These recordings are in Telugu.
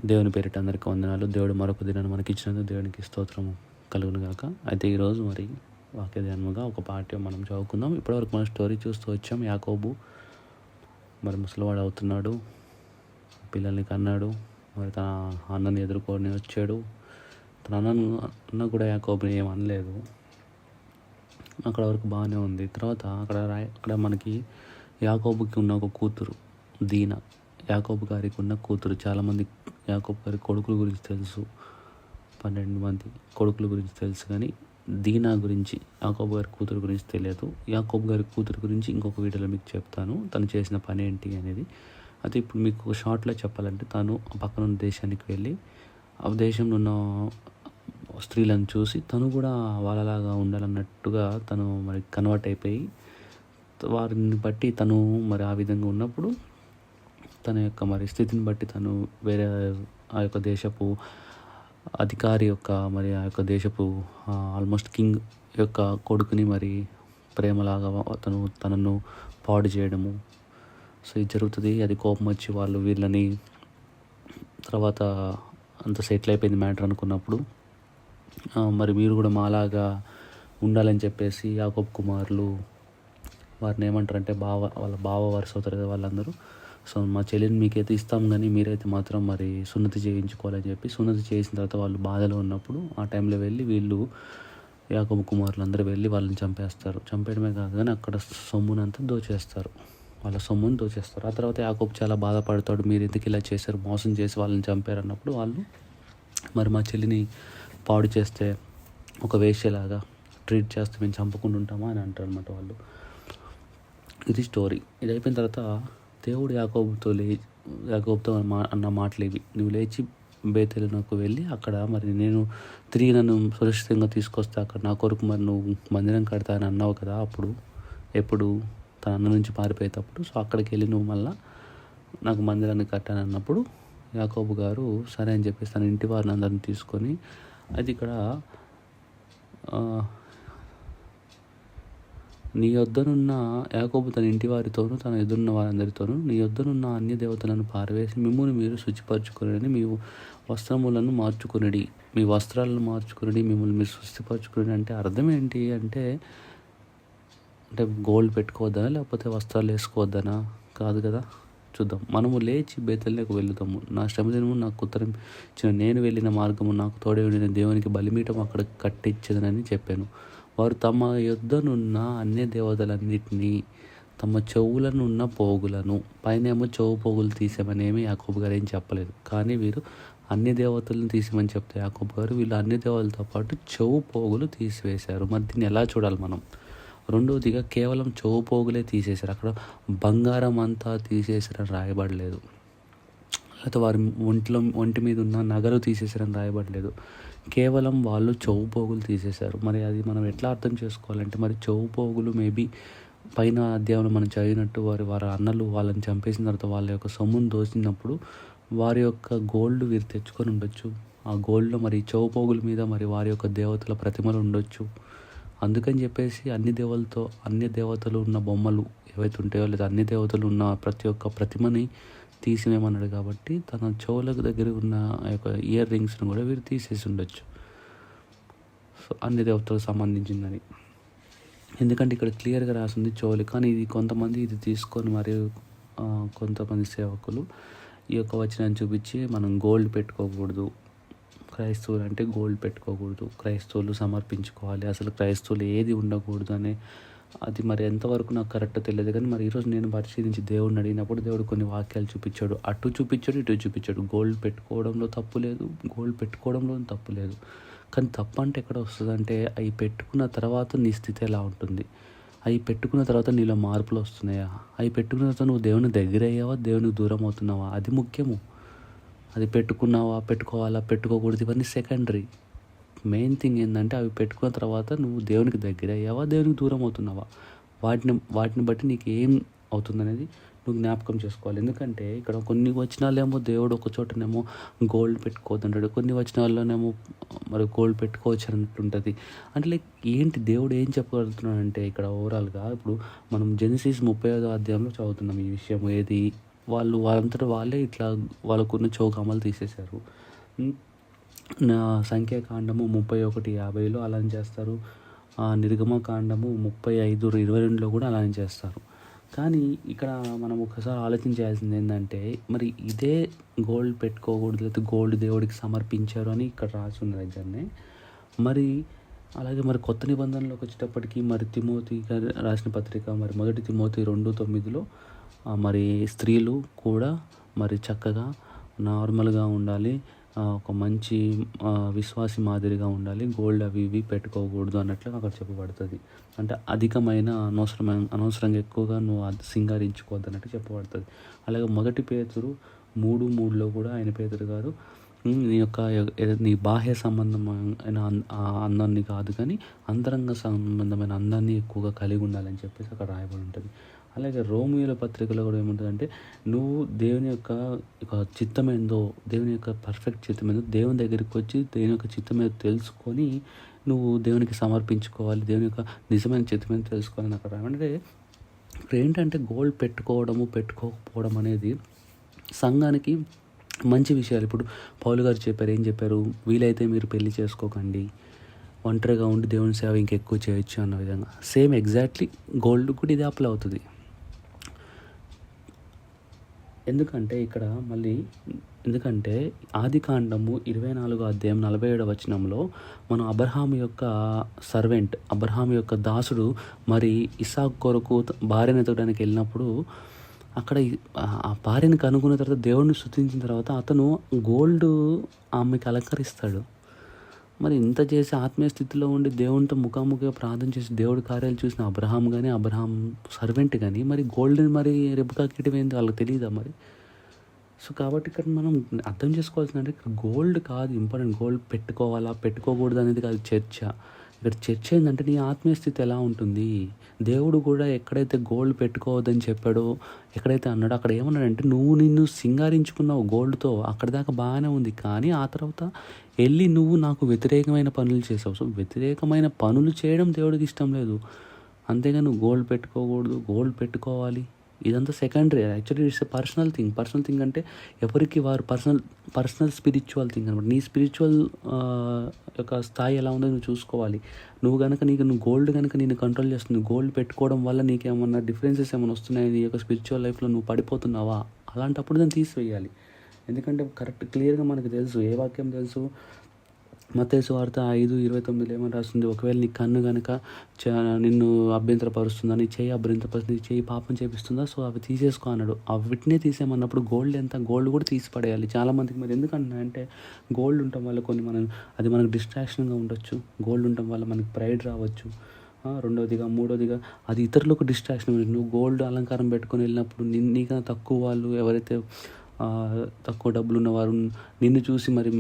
దేవుని పేరిట అందరికీ వందనాలు. దేవుడు మరొక దినాన్ని మనకిచ్చినందుకు దేవునికి స్తోత్రము కలుగును గాక. అయితే ఈరోజు మరి వాక్య ధ్యానముగా ఒక పాఠ్యం మనం చదువుకుందాం. ఇప్పటివరకు మనం స్టోరీ చూస్తూ వచ్చాం. యాకోబు మరి ముసలివాడు అవుతున్నాడు, పిల్లల్ని కన్నాడు, మరి తన అన్నని ఎదుర్కొని వచ్చాడు. తన అన్న కూడా యాకోబుని ఏం అనలేదు. అక్కడ వరకు బాగానే ఉంది. తర్వాత అక్కడ మనకి యాకోబుకి ఉన్న ఒక కూతురు దీనా. యాకోబు గారికి ఉన్న కూతురు. చాలామంది యాకోబు గారి కొడుకుల గురించి తెలుసు, 12 మంది కొడుకుల గురించి తెలుసు, కానీ దీనా గురించి, యాకోబు గారి కూతురు గురించి తెలియదు. యాకోబు గారి కూతురు గురించి ఇంకొక వీడియోలో మీకు చెప్తాను, తను చేసిన పని ఏంటి అనేది. అయితే ఇప్పుడు మీకు షార్ట్లో చెప్పాలంటే, తను పక్కన ఉన్న దేశానికి వెళ్ళి ఆ దేశంలో ఉన్న స్త్రీలను చూసి తను కూడా వాళ్ళలాగా ఉండాలన్నట్టుగా తను మరి కన్వర్ట్ అయిపోయి, వారిని బట్టి తను మరి ఆ విధంగా ఉన్నప్పుడు తన యొక్క మరి స్థితిని బట్టి తను వేరే ఆ యొక్క దేశపు అధికారి యొక్క మరి ఆ యొక్క దేశపు ఆల్మోస్ట్ కింగ్ యొక్క కొడుకుని మరి ప్రేమలాగా తనను పాడు చేయడము. సో ఇది జరుగుతుంది. అది కోపం వచ్చి వాళ్ళు వీళ్ళని తర్వాత అంత సెటిల్ అయిపోయింది మ్యాటర్ అనుకున్నప్పుడు, మరి మీరు కూడా మాలాగా ఉండాలని చెప్పేసి యాకోబు కుమారులు వారిని ఏమంటారంటే వాళ్ళ బావ వరుస అవుతారు కదా వాళ్ళందరూ. సో మా చెల్లిని మీకైతే ఇస్తాం, కానీ మీరైతే మాత్రం మరి సున్నతి చేయించుకోవాలని చెప్పి సున్నతి చేసిన తర్వాత వాళ్ళు బాధలో ఉన్నప్పుడు ఆ టైంలో వెళ్ళి వీళ్ళు యాకోబు కుమారులు అందరూ వెళ్ళి వాళ్ళని చంపేస్తారు. చంపేయడమే కాదు కానీ అక్కడ సొమ్మునంతా దోచేస్తారు, వాళ్ళ సొమ్ముని దోచేస్తారు. ఆ తర్వాత యాకోబు చాలా బాధపడతాడు, మీరు ఎందుకు ఇలా చేశారు, మోసం చేసి వాళ్ళని చంపారు అన్నప్పుడు వాళ్ళు మరి మా చెల్లిని పాడు చేస్తే ఒక వేశ్యలాగా ట్రీట్ చేస్తే మేము చంపకుండా ఉంటామా అని అంటారు అనమాట వాళ్ళు. ఇది స్టోరీ. ఇది అయిపోయిన తర్వాత దేవుడు యాకోబుతో అన్న మాటలు ఇవి: నువ్వు లేచి బేతేలునకు వెళ్ళి అక్కడ మరి నేను తిరిగి నన్ను సురక్షితంగా తీసుకొస్తే అక్కడ నా కొరకు మరి నువ్వు మందిరం కడతా అని అన్నావు కదా, అప్పుడు ఎప్పుడు తన అన్న నుంచి పారిపోయేటప్పుడు. సో అక్కడికి వెళ్ళి నువ్వు మళ్ళీ నాకు మందిరాన్ని కట్టాను అన్నప్పుడు యాకోబు గారు సరే అని చెప్పేసి తన ఇంటి వారిని అందరిని తీసుకొని, అది ఇక్కడ నీ యొద్దనున్న యాకోబు తన ఇంటి వారితోనూ తన ఎదురున్న వారందరితోనూ నీ యొద్దనున్న అన్య దేవతలను పారవేసి మిమ్మును మీరు శుచిపరచుకుని మీ వస్త్రములను మార్చుకునడి, మీ వస్త్రాలను మార్చుకునడి, మిమ్మల్ని మీరు శుచిపరచుకుని. అంటే అర్థం ఏంటి అంటే గోల్డ్ పెట్టుకోవద్దనా లేకపోతే వస్త్రాలు వేసుకోవద్దనా? కాదు కదా. చూద్దాం. మనము లేచి బేతేలునకు వెళుదాము, నా శ్రమదినము నాకు ఉత్తరం ఇచ్చిన నేను వెళ్ళిన మార్గము నాకు తోడే ఉండిన దేవునికి బలిపీఠం అక్కడ కట్టించదనని చెప్పాను. వారు తమ యొద్దనున్న అన్య దేవతలన్నిటినీ, తమ చెవులనున్న పోగులను, పైనేమో చెవు పోగులు తీసేమనేమి యాకోబు గారు ఏం చెప్పలేదు, కానీ వీరు అన్య దేవతలను తీసేమని చెప్తే యాకోబు గారు వీళ్ళు అన్య దేవతలతో పాటు చెవు పోగులు తీసివేశారు. మరి దీన్ని ఎలా చూడాలి మనం? రెండవదిగా కేవలం చెవు పోగులే తీసేశారు, అక్కడ బంగారం అంతా తీసేసారని రాయబడలేదు, లేకపోతే వారి ఒంటి మీద ఉన్న నగలు తీసేసారని రాయబడలేదు. కేవలం వాళ్ళు చెవు పోగులు తీసేశారు. మరి అది మనం ఎట్లా అర్థం చేసుకోవాలంటే, మరి చెవు పోగులు మేబీ పైన అధ్యాయంలో మనం చదివినట్టు వారి అన్నలు వాళ్ళని చంపేసిన తర్వాత వాళ్ళ యొక్క సొమ్మును దోచినప్పుడు వారి యొక్క గోల్డ్ వీరు తెచ్చుకొని ఉండొచ్చు. ఆ గోల్డ్లో మరి చెవు పోగుల మీద మరి వారి యొక్క దేవతల ప్రతిమలు ఉండొచ్చు. అందుకని చెప్పేసి అన్ని దేవతలు ఉన్న బొమ్మలు ఏవైతే ఉంటాయో, లేదా అన్ని దేవతలు ఉన్న ప్రతి ఒక్క ప్రతిమని తీసివేయమన్నాడు. కాబట్టి తన చెవులకు దగ్గర ఉన్న ఆ యొక్క ఇయర్ రింగ్స్ను కూడా వీరు తీసేసి ఉండొచ్చు. సో అన్ని దేవతలకు సంబంధించిందని, ఎందుకంటే ఇక్కడ క్లియర్గా రాసింది చెవులు. కానీ ఇది కొంతమంది ఇది తీసుకొని మరియు కొంతమంది సేవకులు ఈ యొక్క వచనాన్ని చూపించి మనం గోల్డ్ పెట్టుకోకూడదు, క్రైస్తవులు అంటే గోల్డ్ పెట్టుకోకూడదు, క్రైస్తవులు సమర్పించుకోవాలి, అసలు క్రైస్తవులు ఏది ఉండకూడదు అని. అది మరి ఎంతవరకు నాకు కరెక్ట్ తెలియదు, కానీ మరి ఈరోజు నేను పరిశీలించి దేవుడిని అడిగినప్పుడు దేవుడు కొన్ని వాక్యాలు చూపించాడు, అటు చూపించాడు ఇటు చూపించాడు. గోల్డ్ పెట్టుకోవడంలో తప్పు లేదు, గోల్డ్ పెట్టుకోవడంలో తప్పు లేదు, కానీ తప్పు అంటే ఎక్కడ వస్తుంది అంటే, అవి పెట్టుకున్న తర్వాత నీ స్థితి ఎలా ఉంటుంది, అవి పెట్టుకున్న తర్వాత నీలో మార్పులు వస్తున్నాయా, అవి పెట్టుకున్న తర్వాత నువ్వు దేవుని దగ్గర అయ్యావా, దేవునికి దూరం అవుతున్నావా, అది ముఖ్యము. అది పెట్టుకున్నావా, పెట్టుకోవాలా, పెట్టుకోకూడదు, ఇవన్నీ సెకండరీ. మెయిన్ థింగ్ ఏంటంటే అవి పెట్టుకున్న తర్వాత నువ్వు దేవునికి దగ్గర అయ్యావా, దేవునికి దూరం అవుతున్నావా, వాటిని బట్టి నీకు ఏం అవుతుందనేది నువ్వు జ్ఞాపకం చేసుకోవాలి. ఎందుకంటే ఇక్కడ కొన్ని వచనాలేమో దేవుడు ఒక చోటనేమో గోల్డ్ పెట్టుకోవద్దు అంటాడు, కొన్ని వచనాల్లోనేమో మరి గోల్డ్ పెట్టుకోవచ్చు అన్నట్టుంటుంది. అంటే లైక్ ఏంటి దేవుడు ఏం చెప్పగలుగుతున్నాడంటే ఇక్కడ ఓవరాల్గా ఇప్పుడు మనం జెనసిస్ 35వ అధ్యాయంలో చదువుతున్నాం ఈ విషయం. ఏది వాళ్ళంతట వాళ్ళే ఇట్లా వాళ్ళకున్న చౌకమ్మలు తీసేశారు. నా సంఖ్యాకాండము 31:50లో అలానే చేస్తారు. నిర్గమకాండము 35:22లో కూడా అలానే చేస్తారు. కానీ ఇక్కడ మనం ఒకసారి ఆలోచించాల్సింది ఏంటంటే, మరి ఇదే గోల్డ్ పెట్టుకోకూడదు, లేకపోతే గోల్డ్ దేవుడికి సమర్పించారు అని ఇక్కడ రాసి ఉన్న దగ్గరనే మరి అలాగే మరి కొత్త నిబంధనలోకి వచ్చేటప్పటికి మరి తిమోతి గారు రాసిన పత్రిక మరి 1 తిమోతి 2:9లో మరి స్త్రీలు కూడా మరి చక్కగా నార్మల్గా ఉండాలి, ఒక మంచి విశ్వాసి మాదిరిగా ఉండాలి, గోల్డ్ అవి ఇవి పెట్టుకోకూడదు అన్నట్లుగా అక్కడ చెప్పబడుతుంది. అంటే అధికమైన అనవసరంగా ఎక్కువగా నువ్వు సింగారించుకోవద్దు అన్నట్టు చెప్పబడుతుంది. అలాగే 1 పేతురు 3:3లో కూడా ఆయన పేతురు గారు నీ బాహ్య సంబంధమైన అందాన్ని కాదు కానీ అంతరంగ సంబంధమైన అందాన్ని ఎక్కువగా కలిగి ఉండాలని చెప్పేసి అక్కడ రాయబడి ఉంటుంది. అలాగే రోమియోల పత్రికలో కూడా ఏముంటుందంటే, నువ్వు దేవుని యొక్క చిత్తం ఏందో, దేవుని యొక్క పర్ఫెక్ట్ చిత్తం ఏందో దేవుని దగ్గరికి వచ్చి దేవుని యొక్క చిత్తం ఏదో తెలుసుకొని నువ్వు దేవునికి సమర్పించుకోవాలి, దేవుని యొక్క నిజమైన చిత్తం ఏందో తెలుసుకోవాలని అక్కడ అంటే ఇప్పుడు ఏంటంటే గోల్డ్ పెట్టుకోకపోవడం అనేది సంఘానికి మంచి విషయాలు. ఇప్పుడు పౌలు గారు చెప్పారు, ఏం చెప్పారు, వీలైతే మీరు పెళ్లి చేసుకోకండి, ఒంటరిగా ఉండి దేవుని సేవ ఇంకెక్కువ చేయొచ్చు అన్న విధంగా. సేమ్ ఎగ్జాక్ట్లీ గోల్డ్ కూడా ఇది అప్లై అవుతుంది. ఎందుకంటే ఆదికాండము 24:47 మనం అబ్రహాము యొక్క సర్వెంట్, అబ్రహాము యొక్క దాసుడు మరి ఇస్సాకు కొరకు భార్యను ఎతకడానికి వెళ్ళినప్పుడు అక్కడ ఆ భార్యను కనుక్కున్న తర్వాత దేవుడిని స్తుతించిన తర్వాత అతను గోల్డ్ ఆమెకి అలంకరిస్తాడు. మరి ఇంత చేసి ఆత్మీయ స్థితిలో ఉండి దేవునితో ముఖాముఖిగా ప్రార్థన చేసి దేవుడి కార్యాలు చూసిన అబ్రహాం సర్వెంట్ కానీ మరి గోల్డ్ని మరి రెబ్బకాకి ఏంది వాళ్ళకి తెలియదా మరి? సో కాబట్టి ఇక్కడ మనం అర్థం చేసుకోవాల్సిందంటే ఇక్కడ గోల్డ్ కాదు ఇంపార్టెంట్, గోల్డ్ పెట్టుకోవాలా పెట్టుకోకూడదు అనేది కాదు చర్చ. ఇక్కడ చర్చ ఏంటంటే నీ ఆత్మీయ స్థితి ఎలా ఉంటుంది. దేవుడు కూడా ఎక్కడైతే గోల్డ్ పెట్టుకోవద్దని చెప్పాడో, ఎక్కడైతే అన్నాడో అక్కడ ఏమన్నాడంటే, నువ్వు నిన్ను సింగారించుకున్నావు గోల్డ్తో, అక్కడ దాకా బాగానే ఉంది, కానీ ఆ తర్వాత వెళ్ళి నువ్వు నాకు వ్యతిరేకమైన పనులు చేసావు. సో వ్యతిరేకమైన పనులు చేయడం దేవుడికి ఇష్టం లేదు. అంతేగాని నువ్వు గోల్డ్ పెట్టుకోకూడదు, గోల్డ్ పెట్టుకోవాలి, ఇదంతా secondary. Actually it's a personal thing అంటే ఎవరికి వారు పర్సనల్ స్పిరిచువల్ థింగ్ అనమాట. నీ స్పిరిచువల్ యొక్క స్థాయి ఎలా ఉందో నువ్వు చూసుకోవాలి. నువ్వు గోల్డ్ కనుక నేను కంట్రోల్ చేస్తుంది, గోల్డ్ పెట్టుకోవడం వల్ల నీకేమన్నా డిఫరెన్సెస్ ఏమైనా వస్తున్నాయి నీ యొక్క స్పిరిచువల్ లైఫ్లో, నువ్వు పడిపోతున్నావా, అలాంటప్పుడు దాన్ని తీసివేయాలి. ఎందుకంటే క్లియర్గా మనకు తెలుసు, ఏ వాక్యం తెలుసు, మత్తయి సువార్త 5:29 ఏమని రాస్తుంది, ఒకవేళ నీ కన్ను కనుక నిన్ను అభ్యంతరపరుస్తుందా, నీ చేయి అభ్యంతరపరుస్తుంది, నీ చేయి పాపం చేపిస్తుందా, సో అవి తీసేసుకో అన్నాడు. వీటినే తీసేయమన్నప్పుడు గోల్డ్ ఎంత, గోల్డ్ కూడా తీసి పడేయాలి. చాలామందికి మరి ఎందుకంటున్నా అంటే గోల్డ్ ఉండటం వల్ల అది మనకు డిస్ట్రాక్షన్గా ఉండొచ్చు, గోల్డ్ ఉండటం వల్ల మనకి ప్రైడ్ రావచ్చు, మూడోదిగా అది ఇతరులకు డిస్ట్రాక్షన్. నువ్వు గోల్డ్ అలంకారం పెట్టుకొని వెళ్ళినప్పుడు నీకన్నా తక్కువ వాళ్ళు ఎవరైతే తక్కువ డబ్బులు ఉన్నవారు నిన్ను చూసి మరి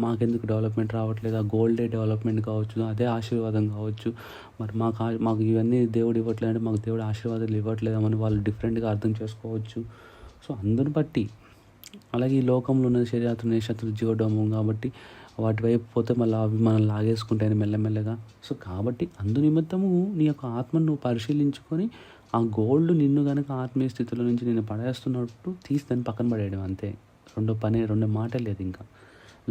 మాకెందుకు డెవలప్మెంట్ రావట్లేదు, ఆ గోల్డే డెవలప్మెంట్ కావచ్చు, అదే ఆశీర్వాదం కావచ్చు, మరి మాకు ఇవన్నీ దేవుడు ఇవ్వట్లేదు అంటే మాకు దేవుడు ఆశీర్వాదాలు ఇవ్వట్లేదని వాళ్ళు డిఫరెంట్గా అర్థం చేసుకోవచ్చు. సో అందుని బట్టి అలాగే ఈ లోకంలో ఉన్న నేషత్తులు జీవడము కాబట్టి వాటి వైపు పోతే మళ్ళీ అవి మనం లాగేసుకుంటాయని మెల్లమెల్లగా. సో కాబట్టి నిమిత్తము నీ యొక్క ఆత్మను నువ్వు పరిశీలించుకొని ఆ గోల్డ్ నిన్ను కనుక ఆత్మీయ స్థితిలో నుంచి నేను పడేస్తున్నట్టు తీసి దాన్ని పక్కన పడేయడం అంతే. రెండో మాట లేదు. ఇంకా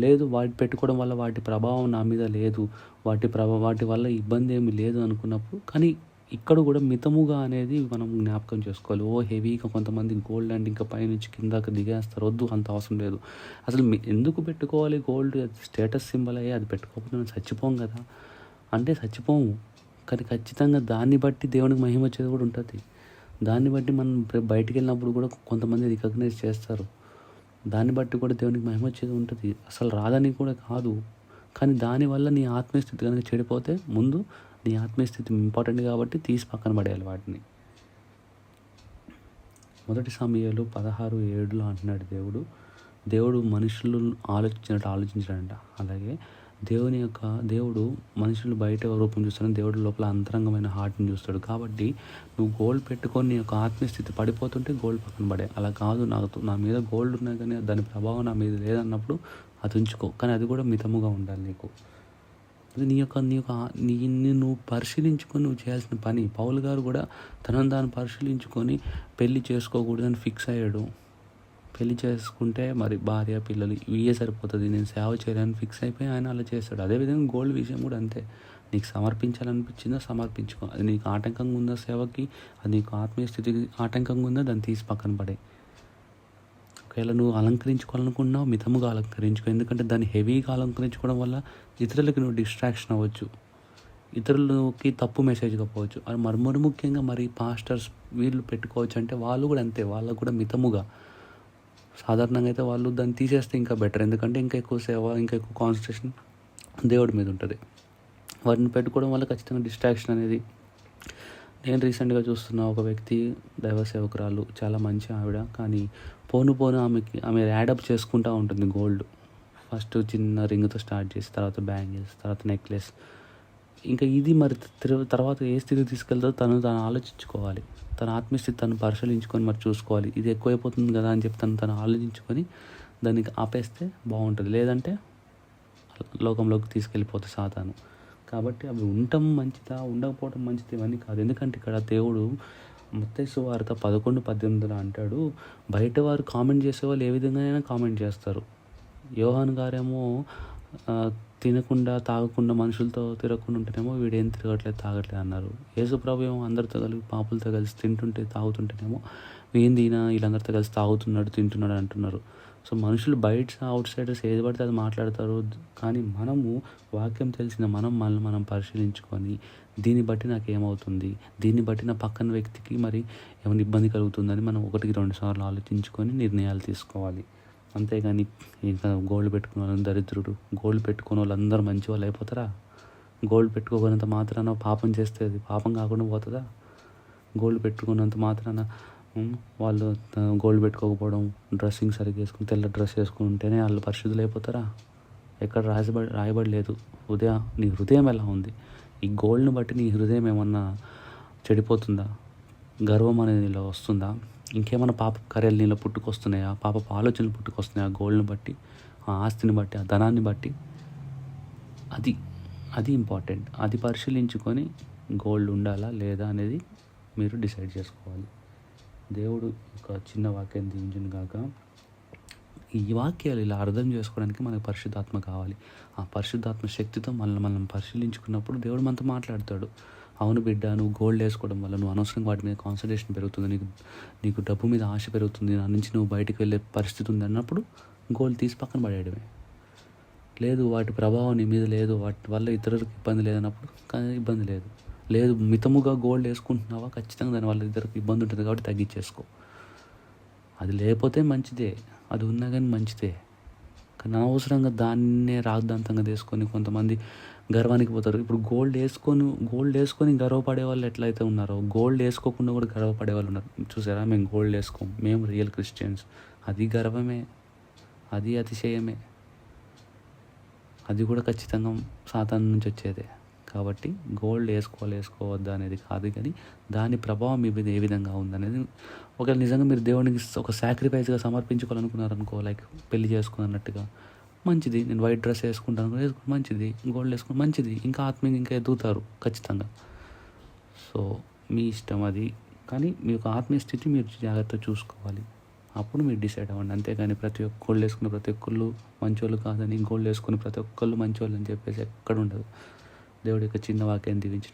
లేదు వాటి పెట్టుకోవడం వల్ల వాటి ప్రభావం నా మీద లేదు, వాటి వల్ల ఇబ్బంది ఏమి లేదు అనుకున్నప్పుడు, కానీ ఇక్కడ కూడా మితముగా అనేది మనం జ్ఞాపకం చేసుకోవాలి. హెవీగా కొంతమంది గోల్డ్ అంటే ఇంకా పైనుంచి కిందకి దిగేస్తారు, వద్దు, అంత అవసరం లేదు. అసలు ఎందుకు పెట్టుకోవాలి గోల్డ్? స్టేటస్ సింబల్ అయ్యి అది పెట్టుకోకపోతే మనం చచ్చిపోం కదా అంటే చచ్చిపోము, కానీ ఖచ్చితంగా దాన్ని బట్టి దేవునికి మహిమ వచ్చేది కూడా ఉంటుంది. దాన్ని బట్టి మనం బయటికి వెళ్ళినప్పుడు కూడా కొంతమంది రికగ్నైజ్ చేస్తారు, దాన్ని బట్టి కూడా దేవునికి మహిమ వచ్చేది ఉంటుంది. అసలు రాదని కూడా కాదు, కానీ దానివల్ల నీ ఆత్మీయ స్థితి కనుక చెడిపోతే ముందు నీ ఆత్మీయ స్థితి ఇంపార్టెంట్ కాబట్టి తీసి పక్కన పడేయాలి వాటిని. 1 సమూయేలు 16:7 అంటున్నాడు, దేవుడు మనుషులు ఆలోచించాడంట. అలాగే దేవుడు మనుషులు బయట రూపం చూస్తాడు, దేవుడు లోపల అంతరంగమైన హార్ట్ని చూస్తాడు. కాబట్టి నువ్వు గోల్డ్ పెట్టుకొని నీ యొక్క ఆత్మీయ స్థితి పడిపోతుంటే గోల్డ్ పక్కన పడే. అలా కాదు, నా మీద గోల్డ్ ఉన్నా కానీ దాని ప్రభావం నా మీద లేదన్నప్పుడు అది ఉంచుకో, కానీ అది కూడా మితముగా ఉండాలి నీకు. అది నిన్ను నువ్వు పరిశీలించుకొని నువ్వు చేయాల్సిన పని. పౌలు గారు కూడా తనను తాను పరిశీలించుకొని పెళ్లి చేసుకోకూడదని ఫిక్స్ అయ్యాడు. పెళ్లి చేసుకుంటే మరి భార్య పిల్లలు ఇవే సరిపోతుంది, నేను సేవ చేయాలని ఫిక్స్ అయిపోయి ఆయన అలా చేస్తాడు. అదేవిధంగా గోల్డ్ విషయం కూడా అంతే. నీకు సమర్పించాలనిపించిందో సమర్పించుకో. అది నీకు ఆటంకంగా ఉందా సేవకి, అది నీకు ఆత్మీయ స్థితికి ఆటంకంగా ఉందా, దాన్ని తీసి పక్కన పడే. ఒకవేళ నువ్వు అలంకరించుకోవాలనుకున్నావు మితముగా అలంకరించుకో. ఎందుకంటే దాన్ని హెవీగా అలంకరించుకోవడం వల్ల ఇతరులకి నువ్వు డిస్ట్రాక్షన్ అవ్వచ్చు, ఇతరులకి తప్పు మెసేజ్గా పోవచ్చు. అది మరి ముఖ్యంగా మరి పాస్టర్స్ వీళ్ళు పెట్టుకోవచ్చు అంటే వాళ్ళు కూడా అంతే. వాళ్ళకు కూడా మితముగా, సాధారణంగా అయితే వాళ్ళు దాన్ని తీసేస్తే ఇంకా బెటర్. ఎందుకంటే ఇంకా ఎక్కువ సేవ, ఇంకా ఎక్కువ కాన్సన్ట్రేషన్ దేవుడి మీద ఉంటుంది. వాటిని పెట్టుకోవడం వల్ల ఖచ్చితంగా డిస్ట్రాక్షన్ అనేది. నేను రీసెంట్గా చూస్తున్న ఒక వ్యక్తి, దైవ సేవకురాలు, చాలా మంచి ఆవిడ. కానీ పోను ఆమె యాడప్ చేసుకుంటూ ఉంటుంది గోల్డ్. ఫస్ట్ చిన్న రింగ్తో స్టార్ట్ చేసి, తర్వాత బ్యాంగిల్స్, తర్వాత నెక్లెస్. ఇంకా ఇది మరి తర్వాత ఏ స్థితికి తీసుకెళ్తుందో తను ఆలోచించుకోవాలి. తన ఆత్మస్థితి తను పరిశీలించుకొని మరి చూసుకోవాలి. ఇది ఎక్కువైపోతుంది కదా అని చెప్పి తను ఆలోచించుకొని దానికి ఆపేస్తే బాగుంటుంది. లేదంటే లోకంలోకి తీసుకెళ్ళిపోతుంది సాతాను. కాబట్టి అవి ఉండటం మంచిదా, ఉండకపోవడం మంచిది ఇవన్నీ కాదు. ఎందుకంటే ఇక్కడ దేవుడు మత్తయి సువార్త 11:18 అంటాడు, బయట వారు కామెంట్ చేసేవాళ్ళు ఏ విధంగానైనా కామెంట్ చేస్తారు. యోహాను గారేమో తినకుండా తాగకుండా మనుషులతో తిరగకుండా ఉంటేనేమో వీడేం తిరగట్లేదు తాగట్లేదు అన్నారు. యేసుప్రభు ఏమో అందరితో కలిసి పాపులతో కలిసి తింటుంటే తాగుతుంటేనేమో ఏంది ఈయన వీళ్ళందరితో కలిసి తాగుతున్నాడు తింటున్నాడు అంటున్నారు. సో మనుషులు బయట అవుట్ సైడర్స్ ఏది పడితే అది మాట్లాడతారు. కానీ మనము వాక్యం తెలిసిన మనల్ని మనం పరిశీలించుకొని దీన్ని బట్టి నాకు ఏమవుతుంది, దీన్ని బట్టి నా పక్కన వ్యక్తికి మరి ఏమైనా ఇబ్బంది కలుగుతుందని మనం 1-2 సార్లు ఆలోచించుకొని నిర్ణయాలు తీసుకోవాలి. అంతేగాని ఇంకా గోల్డ్ పెట్టుకున్న వాళ్ళు దరిద్రుడు, గోల్డ్ పెట్టుకున్న వాళ్ళందరూ మంచి వాళ్ళు అయిపోతారా? గోల్డ్ పెట్టుకోకున్నంత మాత్రాన పాపం చేస్తే అది పాపం కాకుండా పోతుందా? గోల్డ్ పెట్టుకున్నంత మాత్రాన వాళ్ళు గోల్డ్ పెట్టుకోకపోవడం, డ్రెస్సింగ్ సరిగ్గా వేసుకుని తెల్ల డ్రెస్ వేసుకుని ఉంటేనే వాళ్ళు పరిశుద్ధులు అయిపోతారా? ఎక్కడ రాయబడలేదు. నీ హృదయం ఎలా ఉంది? ఈ గోల్డ్ని బట్టి నీ హృదయం ఏమన్నా చెడిపోతుందా? గర్వం అనేది నీలో వస్తుందా? ఇంకేమైనా పాప కార్యాలు నీలో పుట్టుకొస్తున్నాయా? పాపపు ఆలోచనలు పుట్టుకొస్తున్నాయా? గోల్డ్ని బట్టి, ఆ ఆస్తిని బట్టి, ఆ ధనాన్ని బట్టి. అది ఇంపార్టెంట్. అది పరిశీలించుకొని గోల్డ్ ఉండాలా లేదా అనేది మీరు డిసైడ్ చేసుకోవాలి. దేవుడు ఒక చిన్న వాక్యం దీవించును గాక. ఈ వాక్యాలు ఇలా అర్థం చేసుకోవడానికి మనకు పరిశుద్ధాత్మ కావాలి. ఆ పరిశుద్ధాత్మ శక్తితో మనం పరిశీలించుకున్నప్పుడు దేవుడు మనతో మాట్లాడతాడు. అవును బిడ్డ, నువ్వు గోల్డ్ వేసుకోవడం వల్ల నువ్వు అనవసరంగా వాటి మీద కాన్సన్ట్రేషన్ పెరుగుతుంది, నీకు డబ్బు మీద ఆశ పెరుగుతుంది, నా నుంచి నువ్వు బయటికి వెళ్ళే పరిస్థితి ఉంది అన్నప్పుడు గోల్డ్ తీసి పక్కన పడేయడమే. లేదు వాటి ప్రభావం నీ మీద లేదు, వాటి వల్ల ఇతరులకు ఇబ్బంది లేదన్నప్పుడు కానీ ఇబ్బంది లేదు మితముగా గోల్డ్ వేసుకుంటున్నావా, ఖచ్చితంగా దానివల్ల ఇద్దరికి ఇబ్బంది ఉంటుంది కాబట్టి తగ్గించేసుకో. అది లేకపోతే మంచిదే, అది ఉన్నా కానీ మంచిదే. కానీ అనవసరంగా దాన్నే రాద్ధాంతంగా తీసుకొని కొంతమంది గర్వానికి పోతారు. ఇప్పుడు గోల్డ్ వేసుకొని గర్వపడే వాళ్ళు ఎట్లయితే ఉన్నారో, గోల్డ్ వేసుకోకుండా కూడా గర్వపడే వాళ్ళు ఉన్నారు. చూసారా, మేము గోల్డ్ వేసుకోం, మేము రియల్ క్రిస్టియన్స్. అది గర్వమే, అది అతిశయమే, అది కూడా ఖచ్చితంగా సాతాను నుంచి వచ్చేదే. కాబట్టి గోల్డ్ వేసుకోవద్దా అనేది కాదు, కానీ దాని ప్రభావం మీ మీద ఏ విధంగా ఉందనేది. ఒకవేళ నిజంగా మీరు దేవునికి ఒక సాక్రిఫైస్గా సమర్పించుకోవాలనుకున్నారనుకో, లైక్ పెళ్లి చేసుకున్నట్టుగా, మంచిది. నేను వైట్ డ్రెస్ వేసుకుంటాను, మంచిది. గోల్డ్ వేసుకుని మంచిది. ఇంకా ఆత్మీయంగా ఇంకా ఎదుగుతారు ఖచ్చితంగా. సో మీ ఇష్టం అది. కానీ మీ యొక్క ఆత్మీయ స్థితి మీరు జాగ్రత్తగా చూసుకోవాలి. అప్పుడు మీరు డిసైడ్ అవ్వండి. అంతేగాని గోల్డ్ వేసుకున్న ప్రతి ఒక్కళ్ళు మంచోళ్ళు కాదని, గోల్డ్ వేసుకుని ప్రతి ఒక్కళ్ళు మంచోళ్ళు అని చెప్పేసి ఎక్కడ ఉండదు. దేవుడి యొక్క చిన్న వాక్యాన్ని దీవించిన